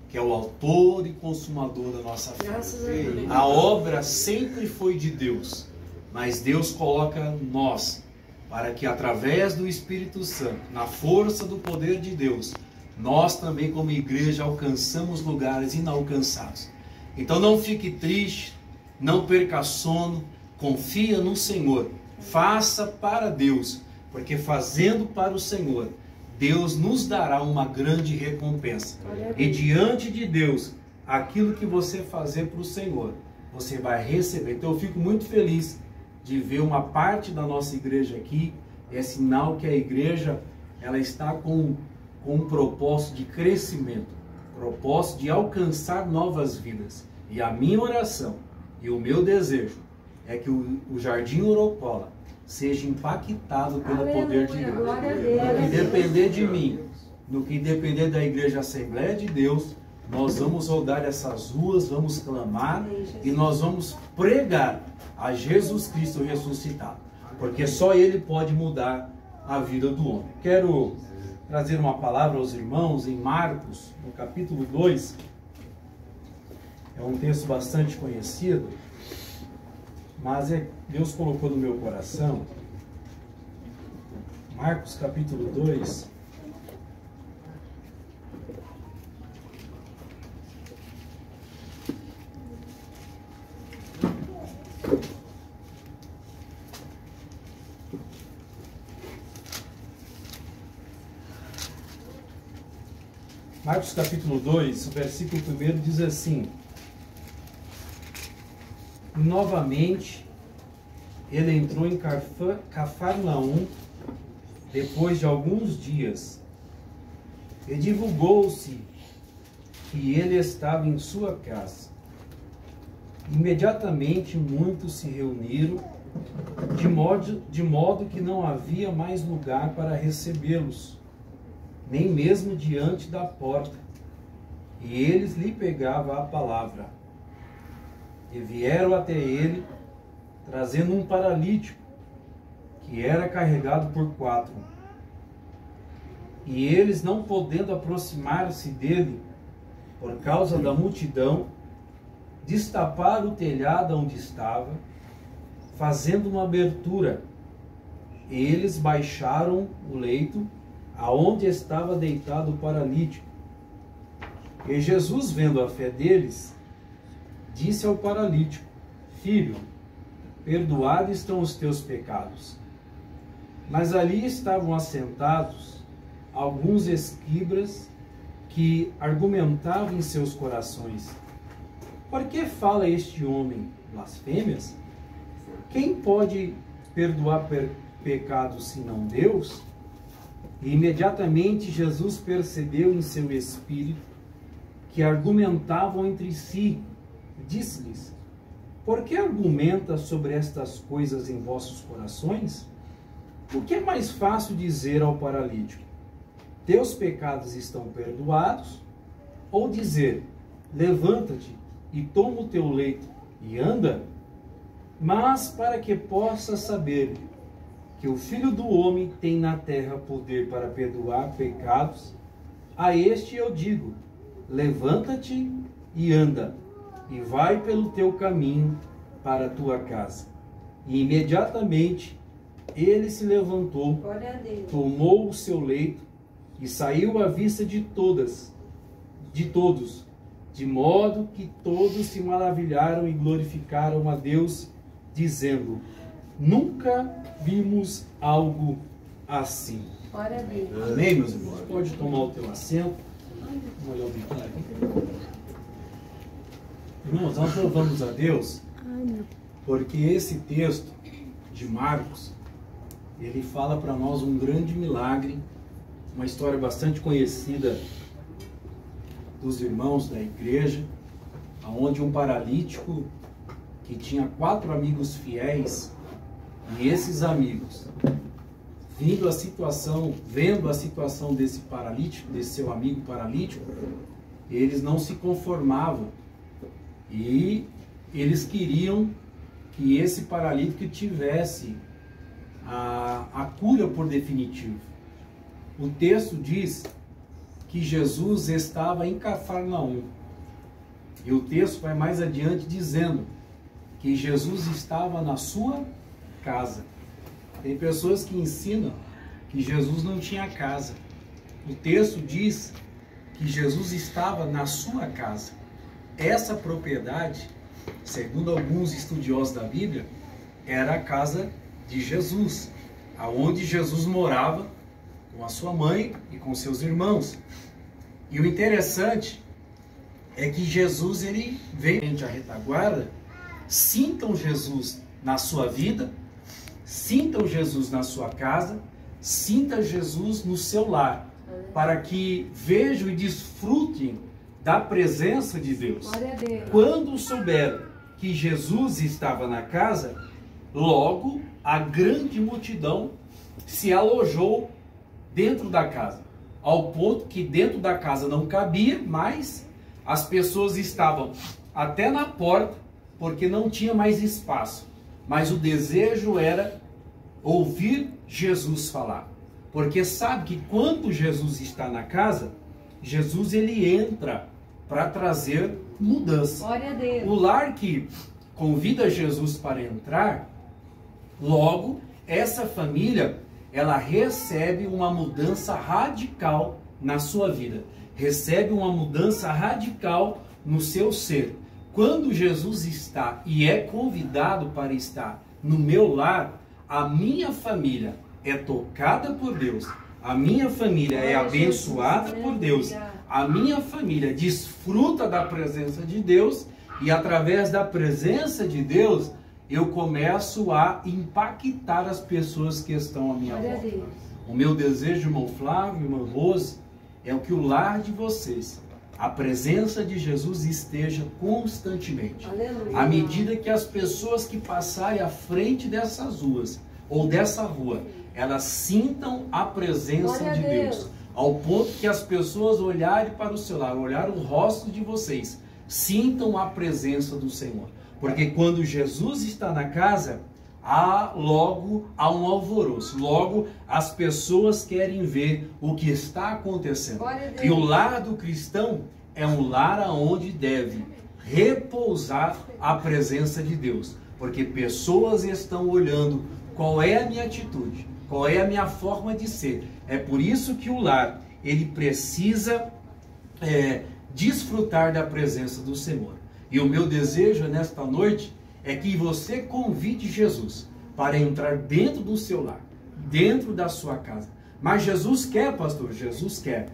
que é o autor e consumador da nossa fé. Graças a Deus. A obra sempre foi de Deus, mas Deus coloca nós para que através do Espírito Santo, na força do poder de Deus, nós também como igreja alcançamos lugares inalcançados. Então não fique triste, não perca sono, confia no Senhor, faça para Deus, porque fazendo para o Senhor, Deus nos dará uma grande recompensa. E diante de Deus, aquilo que você fazer para o Senhor, você vai receber. Então eu fico muito feliz de ver uma parte da nossa igreja aqui. É sinal que a igreja ela está com um propósito de crescimento, propósito de alcançar novas vidas. E a minha oração e o meu desejo é que o Jardim Orocola seja impactado pelo poder de Deus. No que depender de mim, no que depender da Igreja Assembleia de Deus, nós vamos rodar essas ruas, vamos clamar e nós vamos pregar a Jesus Cristo ressuscitado, porque só Ele pode mudar a vida do homem. Quero trazer uma palavra aos irmãos em Marcos, no capítulo 2. É um texto bastante conhecido, mas Deus colocou no meu coração. Marcos capítulo 2. Marcos capítulo 2, o versículo 1 diz assim: novamente, ele entrou em Cafarnaum depois de alguns dias e divulgou-se que ele estava em sua casa. Imediatamente muitos se reuniram, de modo que não havia mais lugar para recebê-los, nem mesmo diante da porta. E eles lhe pegavam a palavra. E vieram até ele, trazendo um paralítico, que era carregado por 4. E eles, não podendo aproximar-se dele, por causa da multidão, destaparam o telhado onde estava, fazendo uma abertura. E eles baixaram o leito, aonde estava deitado o paralítico. E Jesus, vendo a fé deles, disse ao paralítico: filho, perdoados estão os teus pecados. Mas ali estavam assentados alguns escribas que argumentavam em seus corações: por que fala este homem blasfêmias? Quem pode perdoar pecados senão Deus? E imediatamente Jesus percebeu em seu espírito que argumentavam entre si. Disse-lhes: por que argumenta sobre estas coisas em vossos corações? O que é mais fácil dizer ao paralítico: teus pecados estão perdoados? Ou dizer: levanta-te e toma o teu leito e anda? Mas para que possa saber que o Filho do Homem tem na terra poder para perdoar pecados, a este eu digo: levanta-te e anda, e vai pelo teu caminho para a tua casa. E imediatamente ele se levantou, tomou o seu leito e saiu à vista de todos, de modo que todos se maravilharam e glorificaram a Deus, dizendo: nunca vimos algo assim. Amém, meus irmãos? Pode tomar o teu assento. Vamos olhar o biquinho aqui. Irmãos, nós louvamos a Deus porque esse texto de Marcos, ele fala para nós um grande milagre, uma história bastante conhecida dos irmãos da igreja, onde um paralítico que tinha 4 amigos fiéis, e esses amigos, vendo a situação desse paralítico, desse seu amigo paralítico, eles não se conformavam e eles queriam que esse paralítico tivesse a cura por definitivo. O texto diz que Jesus estava em Cafarnaum. E o texto vai mais adiante dizendo que Jesus estava na sua casa. Tem pessoas que ensinam que Jesus não tinha casa. O texto diz que Jesus estava na sua casa. Essa propriedade, segundo alguns estudiosos da Bíblia, era a casa de Jesus, aonde Jesus morava com a sua mãe e com seus irmãos. E o interessante é que Jesus, ele veio à retaguarda. Sintam Jesus na sua vida, sintam Jesus na sua casa, sinta Jesus no seu lar, para que vejam e desfrutem da presença de Deus. Quando souberam que Jesus estava na casa, logo a grande multidão se alojou dentro da casa, ao ponto que dentro da casa não cabia, mas as pessoas estavam até na porta, porque não tinha mais espaço. Mas o desejo era ouvir Jesus falar, porque sabe que quando Jesus está na casa, Jesus ele entra para trazer mudança. Glória a Deus. O lar que convida Jesus para entrar, logo essa família ela recebe uma mudança radical na sua vida, recebe uma mudança radical no seu ser. Quando Jesus está e é convidado para estar no meu lar, a minha família é tocada por Deus, a minha família é abençoada por Deus, a minha família desfruta da presença de Deus, e através da presença de Deus eu começo a impactar as pessoas que estão à minha volta. O meu desejo, irmão Flávio, irmã Rose, é o que o lar de vocês, a presença de Jesus esteja constantemente. Aleluia. À medida que as pessoas que passarem à frente dessas ruas, ou dessa rua, elas sintam a presença de Deus. Ao ponto que as pessoas olharem para o seu lar, olharem o rosto de vocês, sintam a presença do Senhor. Porque quando Jesus está na casa, logo há um alvoroço. Logo as pessoas querem ver o que está acontecendo. E o lar do cristão é um lar onde deve repousar a presença de Deus. Porque pessoas estão olhando qual é a minha atitude, qual é a minha forma de ser. É por isso que o lar, ele precisa desfrutar da presença do Senhor. E o meu desejo nesta noite é que você convide Jesus para entrar dentro do seu lar, dentro da sua casa. Mas Jesus quer, pastor, Jesus quer.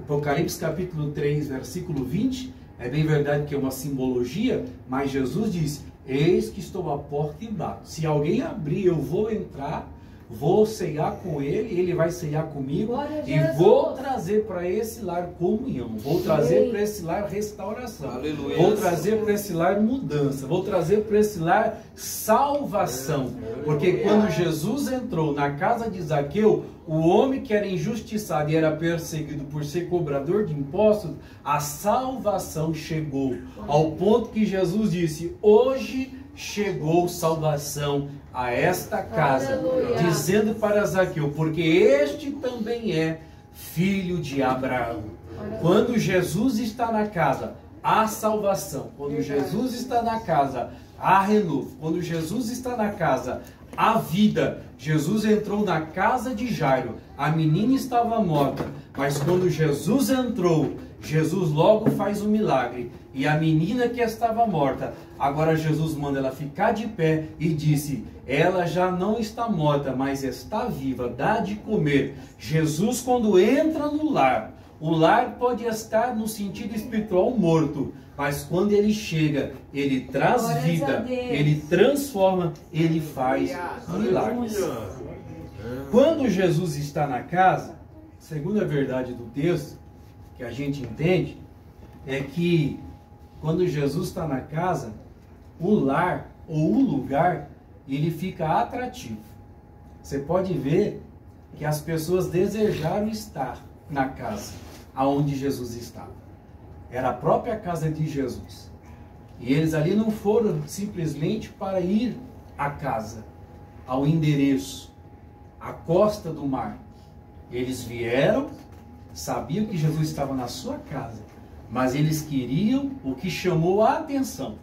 Apocalipse capítulo 3, versículo 20, é bem verdade que é uma simbologia, mas Jesus diz: eis que estou à porta e bato. Se alguém abrir, eu vou entrar, vou ceiar com ele, ele vai ceiar comigo, e vou trazer para esse lar comunhão, vou trazer para esse lar restauração, aleluia, vou trazer para esse lar mudança, vou trazer para esse lar salvação. Porque quando Jesus entrou na casa de Zaqueu, o homem que era injustiçado e era perseguido por ser cobrador de impostos, a salvação chegou, ao ponto que Jesus disse: hoje chegou salvação a esta casa, aleluia, dizendo para Zaqueu, porque este também é filho de Abraão. Aleluia. Quando Jesus está na casa, há salvação. Quando Jesus está na casa, há renovo. Quando Jesus está na casa, há vida. Jesus entrou na casa de Jairo, a menina estava morta, mas quando Jesus entrou, Jesus logo faz um milagre, e a menina que estava morta, agora Jesus manda ela ficar de pé e disse: ela já não está morta, mas está viva, dá de comer. Jesus, quando entra no lar, o lar pode estar no sentido espiritual morto, mas quando ele chega, ele traz vida, ele transforma, ele faz milagres. Quando Jesus está na casa, segundo a verdade do texto, que a gente entende, é que quando Jesus está na casa, o lar ou o lugar, ele fica atrativo. Você pode ver que as pessoas desejaram estar na casa aonde Jesus estava. Era a própria casa de Jesus. E eles ali não foram simplesmente para ir à casa, ao endereço, à costa do mar. Eles vieram, sabiam que Jesus estava na sua casa, mas eles queriam o que chamou a atenção,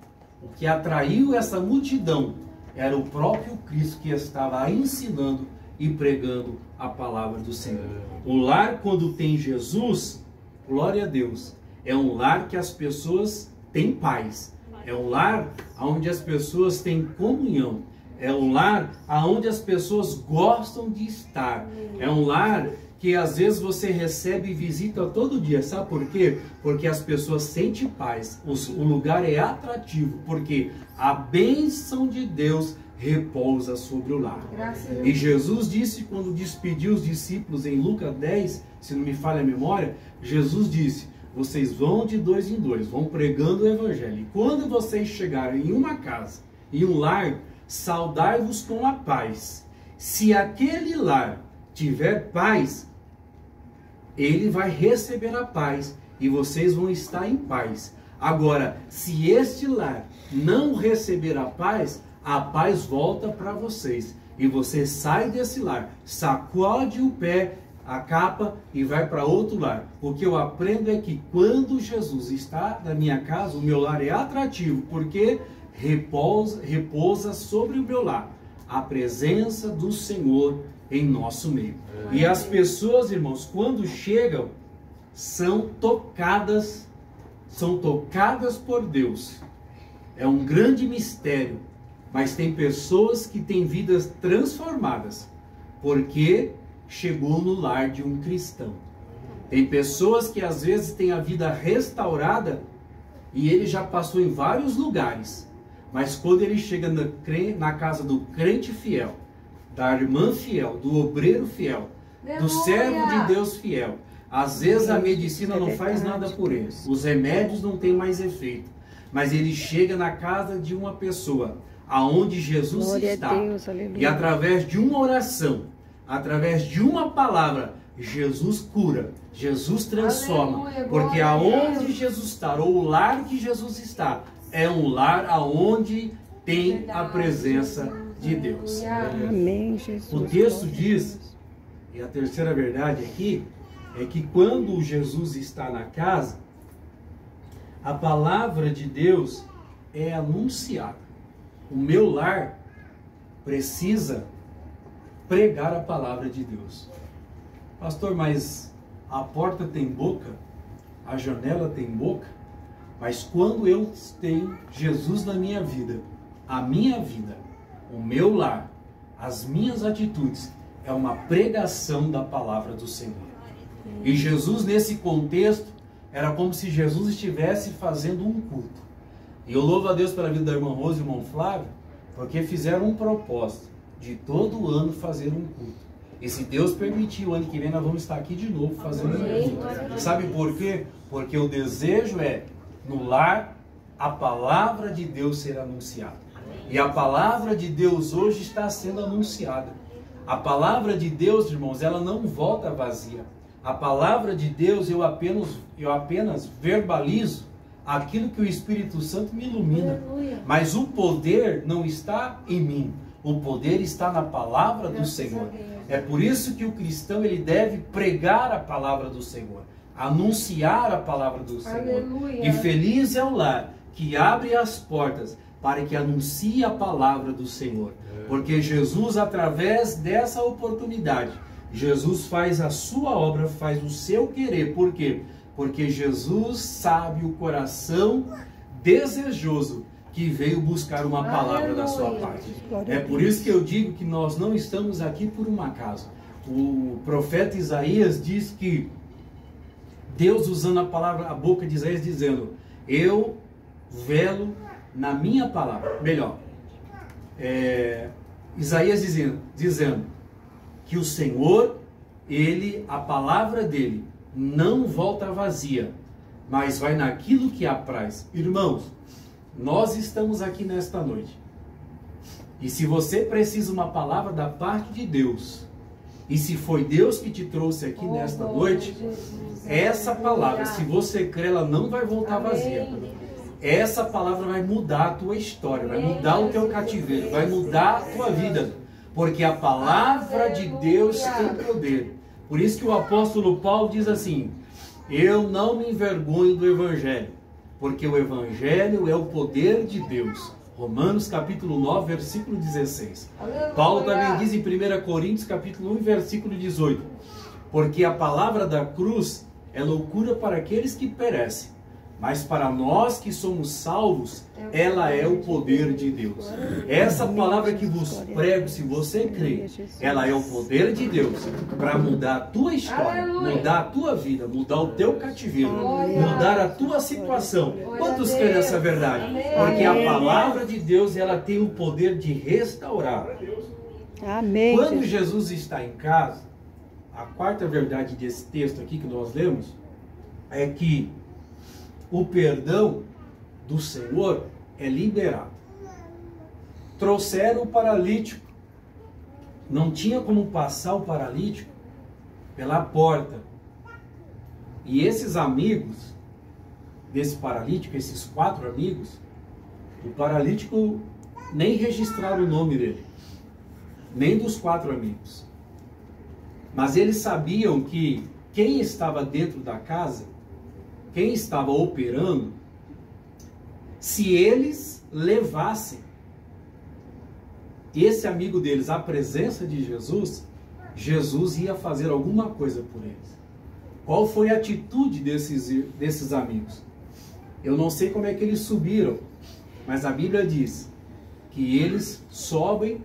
o que atraiu essa multidão, era o próprio Cristo que estava ensinando e pregando a palavra do Senhor. O lar, quando tem Jesus, glória a Deus, é um lar que as pessoas têm paz. É um lar onde as pessoas têm comunhão. É um lar onde as pessoas gostam de estar. É um lar que às vezes você recebe visita todo dia. Sabe por quê? Porque as pessoas sentem paz. O lugar é atrativo, porque a bênção de Deus repousa sobre o lar. E Jesus disse, quando despediu os discípulos em Lucas 10, se não me falha a memória, Jesus disse: vocês vão de dois em dois, vão pregando o evangelho. E quando vocês chegarem em uma casa, em um lar, saudai-vos com a paz. Se aquele lar tiver paz, ele vai receber a paz e vocês vão estar em paz. Agora, se este lar não receber a paz volta para vocês. E você sai desse lar, sacode o pé, a capa e vai para outro lar. O que eu aprendo é que quando Jesus está na minha casa, o meu lar é atrativo, porque repousa sobre o meu lar a presença do Senhor em nosso meio. E as pessoas, irmãos, quando chegam, são tocadas por Deus. É um grande mistério, mas tem pessoas que têm vidas transformadas, porque chegou no lar de um cristão. Tem pessoas que às vezes têm a vida restaurada e ele já passou em vários lugares, mas quando ele chega na casa do crente fiel, da irmã fiel, do obreiro fiel, do servo de Deus fiel, às vezes a medicina não faz nada por ele, os remédios não têm mais efeito, mas ele chega na casa de uma pessoa aonde Jesus está, e através de uma oração, através de uma palavra, Jesus cura, Jesus transforma, porque aonde Jesus está, ou o lar que Jesus está, é um lar aonde tem a presença de Deus. Amém, Jesus. O texto diz, e a terceira verdade aqui, é que quando Jesus está na casa, a palavra de Deus é anunciada. O meu lar precisa pregar a palavra de Deus. Pastor, mas a porta tem boca, a janela tem boca, mas quando eu tenho Jesus na minha vida, a minha vida, o meu lar, as minhas atitudes, é uma pregação da palavra do Senhor. E Jesus, nesse contexto, era como se Jesus estivesse fazendo um culto. E eu louvo a Deus pela vida da irmã Rose e do irmão Flávio, porque fizeram um propósito de todo ano fazer um culto. E se Deus permitir, o ano que vem nós vamos estar aqui de novo fazendo um culto. Sabe por quê? Porque o desejo é, no lar, a palavra de Deus ser anunciada. E a palavra de Deus hoje está sendo anunciada. A palavra de Deus, irmãos, ela não volta vazia. A palavra de Deus, eu apenas verbalizo aquilo que o Espírito Santo me ilumina. Mas o poder não está em mim. O poder está na palavra do Senhor. É por isso que o cristão ele deve pregar a palavra do Senhor, anunciar a palavra do Senhor. E feliz é o lar que abre as portas para que anuncie a palavra do Senhor. Porque Jesus, através dessa oportunidade, Jesus faz a sua obra, faz o seu querer. Por quê? Porque Jesus sabe o coração desejoso que veio buscar uma palavra da sua parte. É por isso que eu digo que nós não estamos aqui por um acaso. O profeta Isaías diz que Deus, usando a palavra, a boca de Isaías, dizendo: eu velo na minha palavra. Melhor, Isaías dizendo que o Senhor, a palavra dele não volta vazia, mas vai naquilo que apraz. Irmãos, nós estamos aqui nesta noite. E se você precisa uma palavra da parte de Deus, e se foi Deus que te trouxe aqui nesta noite, essa palavra, se você crer, ela não vai voltar vazia. Essa palavra vai mudar a tua história, vai mudar o teu cativeiro, vai mudar a tua vida. Porque a palavra de Deus tem poder. Por isso que o apóstolo Paulo diz assim: eu não me envergonho do Evangelho, porque o Evangelho é o poder de Deus. Romanos capítulo 9, versículo 16. Paulo também diz em 1 Coríntios capítulo 1, versículo 18: porque a palavra da cruz é loucura para aqueles que perecem, mas para nós que somos salvos, ela é o poder de Deus. Essa palavra que vos prego, se você crê, ela é o poder de Deus para mudar a tua história, mudar a tua vida, mudar o teu cativeiro, mudar a tua situação. Quantos creem nessa verdade? Porque a palavra de Deus, ela tem o poder de restaurar. Amém. Quando Jesus está em casa, a quarta verdade desse texto aqui que nós lemos é que o perdão do Senhor é liberado. Trouxeram o paralítico. Não tinha como passar o paralítico pela porta. E esses amigos desse paralítico, esses 4 amigos, o paralítico nem registraram o nome dele, nem dos 4 amigos. Mas eles sabiam que quem estava dentro da casa, quem estava operando, se eles levassem esse amigo deles à presença de Jesus, Jesus ia fazer alguma coisa por eles. Qual foi a atitude desses amigos? Eu não sei como é que eles subiram, mas a Bíblia diz que eles sobem,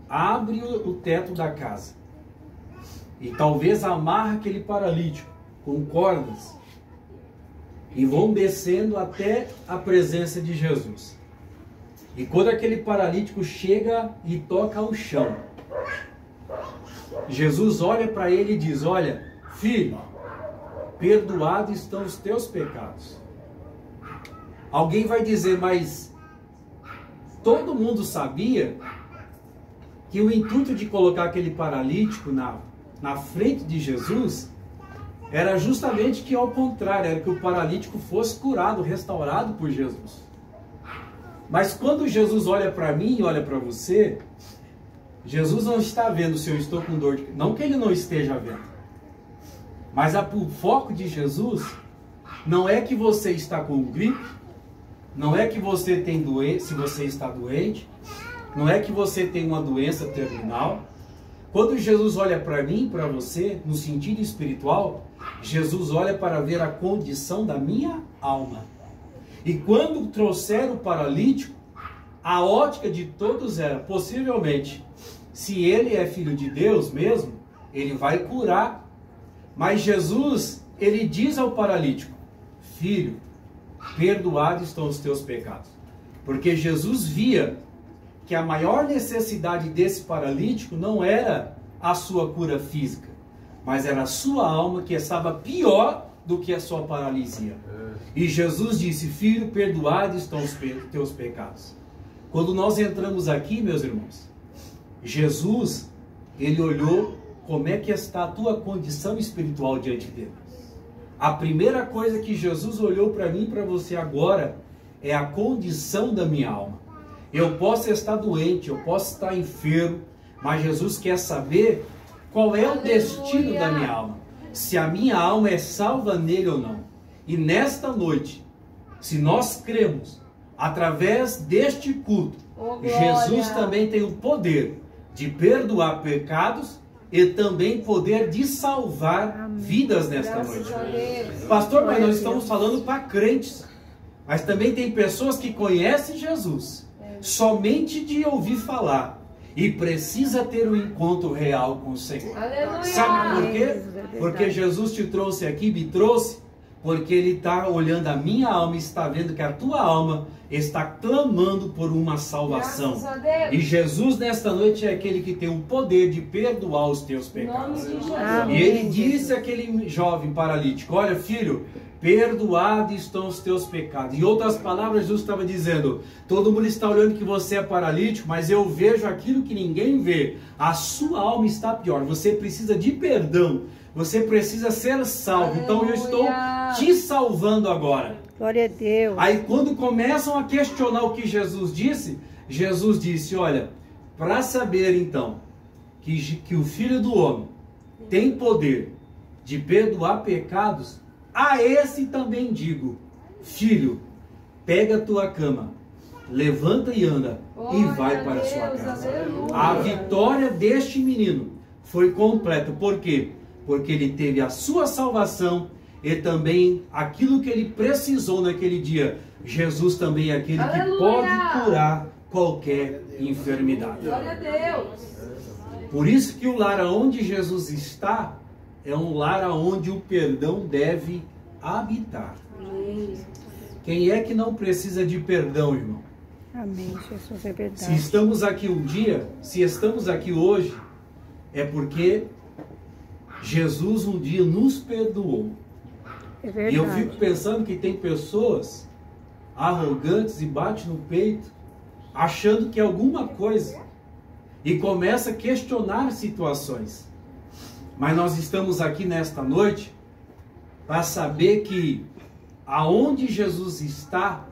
abrem o teto da casa e talvez amarram aquele paralítico com cordas e vão descendo até a presença de Jesus. E quando aquele paralítico chega e toca ao chão, Jesus olha para ele e diz: olha, filho, perdoados estão os teus pecados. Alguém vai dizer, mas todo mundo sabia que o intuito de colocar aquele paralítico na frente de Jesus era justamente que, ao contrário, era que o paralítico fosse curado, restaurado por Jesus. Mas quando Jesus olha para mim e olha para você, Jesus não está vendo se eu estou com dor de... Não que ele não esteja vendo. Mas o foco de Jesus não é que você está com gripe, não é que você tem doença, se você está doente, não é que você tem uma doença terminal. Quando Jesus olha para mim e para você, no sentido espiritual, Jesus olha para ver a condição da minha alma. E quando trouxeram o paralítico, a ótica de todos era, possivelmente, se ele é filho de Deus mesmo, ele vai curar. Mas Jesus, ele diz ao paralítico: filho, perdoados estão os teus pecados. Porque Jesus via que a maior necessidade desse paralítico não era a sua cura física, mas era a sua alma que estava pior do que a sua paralisia. E Jesus disse: filho, perdoados estão os teus pecados. Quando nós entramos aqui, meus irmãos, Jesus, ele olhou como é que está a tua condição espiritual diante dele. A primeira coisa que Jesus olhou para mim e para você agora é a condição da minha alma. Eu posso estar doente, eu posso estar enfermo, mas Jesus quer saber qual é o destino da minha alma. Se a minha alma é salva nele ou não. E nesta noite, se nós cremos, através deste culto, Jesus também tem o poder de perdoar pecados e também poder de salvar vidas nesta noite. Pastor, mas nós estamos falando para crentes, mas também tem pessoas que conhecem Jesus somente de ouvir falar e precisa ter um encontro real com o Senhor. Aleluia. Sabe por quê? Porque Jesus te trouxe aqui, me trouxe, porque Ele está olhando a minha alma e está vendo que a tua alma está clamando por uma salvação. E Jesus nesta noite é aquele que tem o poder de perdoar os teus pecados. E Ele disse àquele jovem paralítico: olha, filho, perdoados estão os teus pecados. Em outras palavras, Jesus estava dizendo: todo mundo está olhando que você é paralítico, mas eu vejo aquilo que ninguém vê. A sua alma está pior. Você precisa de perdão. Você precisa ser salvo. Então eu estou te salvando agora. Glória a Deus. Aí quando começam a questionar o que Jesus disse: olha, para saber então que o Filho do Homem tem poder de perdoar pecados, a esse também digo: filho, pega a tua cama, levanta e anda, e vai para a sua casa. A vitória deste menino foi completa. Por quê? Porque ele teve a sua salvação e também aquilo que ele precisou naquele dia. Jesus também é aquele que pode curar qualquer enfermidade. Glória a Deus. Por isso que o lar onde Jesus está é um lar onde o perdão deve habitar. Quem é que não precisa de perdão, irmão? Amém, Jesus, é verdade. Se estamos aqui um dia, se estamos aqui hoje, é porque Jesus um dia nos perdoou. É verdade. E eu fico pensando que tem pessoas arrogantes e bate no peito, achando que é alguma coisa, e começa a questionar situações. Mas nós estamos aqui nesta noite para saber que aonde Jesus está,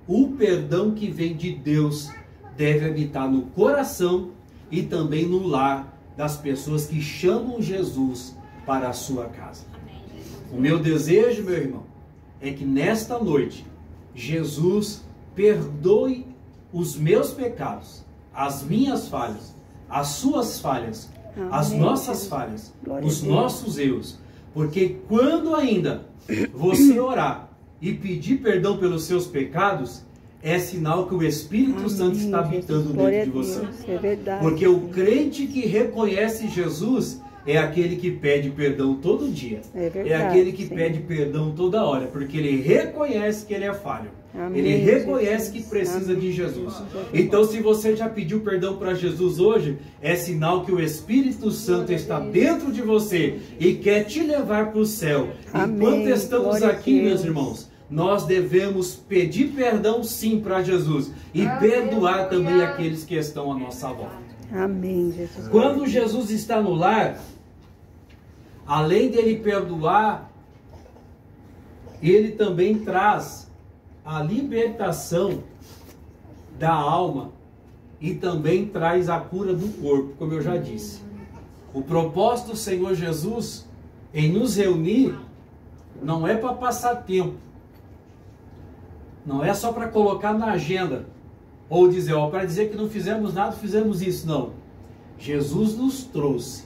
o perdão que vem de Deus deve habitar no coração e também no lar das pessoas que chamam Jesus para a sua casa. O meu desejo, meu irmão, é que nesta noite Jesus perdoe os meus pecados, as minhas falhas, as suas falhas, as nossas falhas, os nossos erros. Porque quando ainda você orar e pedir perdão pelos seus pecados, é sinal que o Espírito Santo está habitando dentro de você. É verdade. Porque o crente que reconhece Jesus é aquele que pede perdão todo dia. É verdade, aquele que sim. pede perdão toda hora, porque ele reconhece que ele é falho. Amém, Ele reconhece Jesus. que precisa de Amém. Jesus. Então, se você já pediu perdão para Jesus hoje, é sinal que o Espírito Santo está dentro de você e quer te levar para o céu. Amém. Enquanto estamos Glória a aqui, Deus. meus irmãos, nós devemos pedir perdão sim para Jesus e perdoar também aqueles que estão à nossa volta. Amém, Jesus. Quando Jesus está no lar, além dele perdoar, ele também traz a libertação da alma e também traz a cura do corpo, como eu já disse. O propósito do Senhor Jesus em nos reunir não é para passar tempo, não é só para colocar na agenda ou dizer, ó, para dizer que não fizemos nada, fizemos isso. Não. Jesus nos trouxe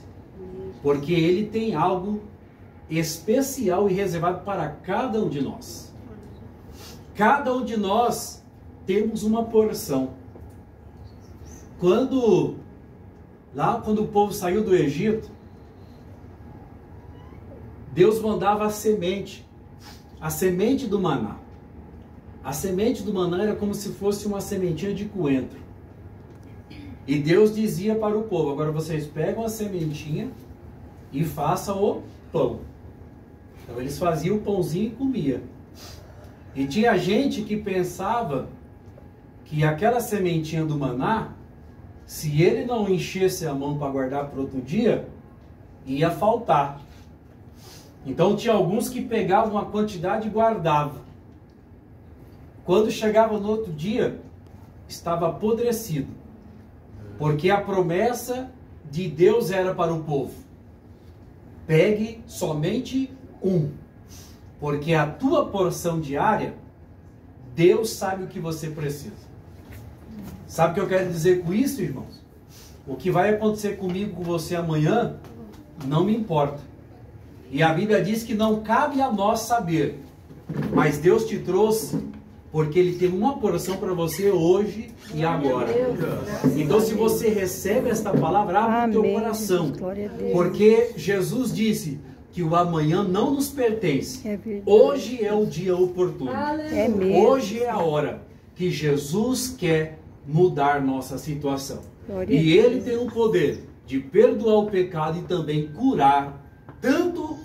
porque ele tem algo especial e reservado para cada um de nós. Cada um de nós temos uma porção. Quando o povo saiu do Egito, Deus mandava a semente do maná. A semente do maná era como se fosse uma sementinha de coentro. E Deus dizia para o povo, agora vocês pegam a sementinha e façam o pão. Então eles faziam o pãozinho e comiam. E tinha gente que pensava que aquela sementinha do maná, se ele não enchesse a mão para guardar para outro dia, ia faltar. Então tinha alguns que pegavam uma quantidade e guardavam. Quando chegava no outro dia, estava apodrecido. Porque a promessa de Deus era para o povo: pegue somente um. Porque a tua porção diária, Deus sabe o que você precisa. Sabe o que eu quero dizer com isso, irmãos? O que vai acontecer comigo, com você amanhã, não me importa. E a Bíblia diz que não cabe a nós saber. Mas Deus te trouxe porque Ele tem uma porção para você hoje e agora. Então, se você recebe esta palavra, abre o teu coração. Porque Jesus disse que o amanhã não nos pertence. Hoje é o dia oportuno. Hoje é a hora que Jesus quer mudar nossa situação. E Ele tem o poder de perdoar o pecado e também curar tanto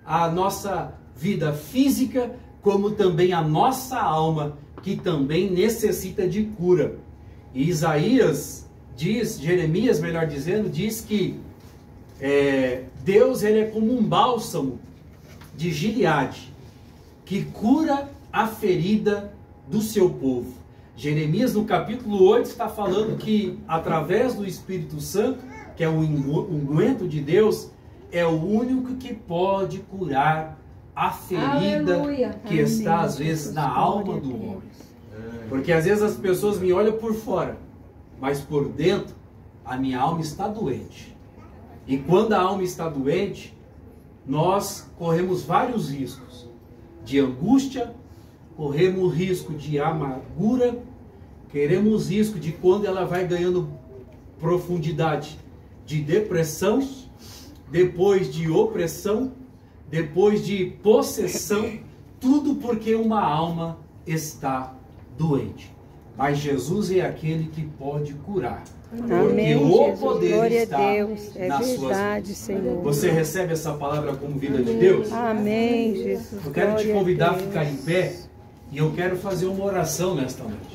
a nossa vida física como também a nossa alma, que também necessita de cura. E Jeremias, melhor dizendo, diz que Deus, ele é como um bálsamo de Gileade, que cura a ferida do seu povo. Jeremias, no capítulo 8, está falando que através do Espírito Santo, que é o unguento de Deus, é o único que pode curar a ferida Aleluia. que está às vezes na alma do homem. Porque às vezes as pessoas me olham por fora, mas por dentro a minha alma está doente. E quando a alma está doente, nós corremos vários riscos de angústia, corremos risco de amargura, queremos risco de quando ela vai ganhando profundidade de depressão, depois de opressão, depois de possessão, tudo porque uma alma está doente. Mas Jesus é aquele que pode curar. Amém, Porque o Jesus. poder Glória está a Deus. É nas suas verdade, mãos. Senhor. Você recebe essa palavra como vida de Deus? Amém, Jesus. Eu quero te Glória a convidar a Deus. ficar em pé e eu quero fazer uma oração nesta noite.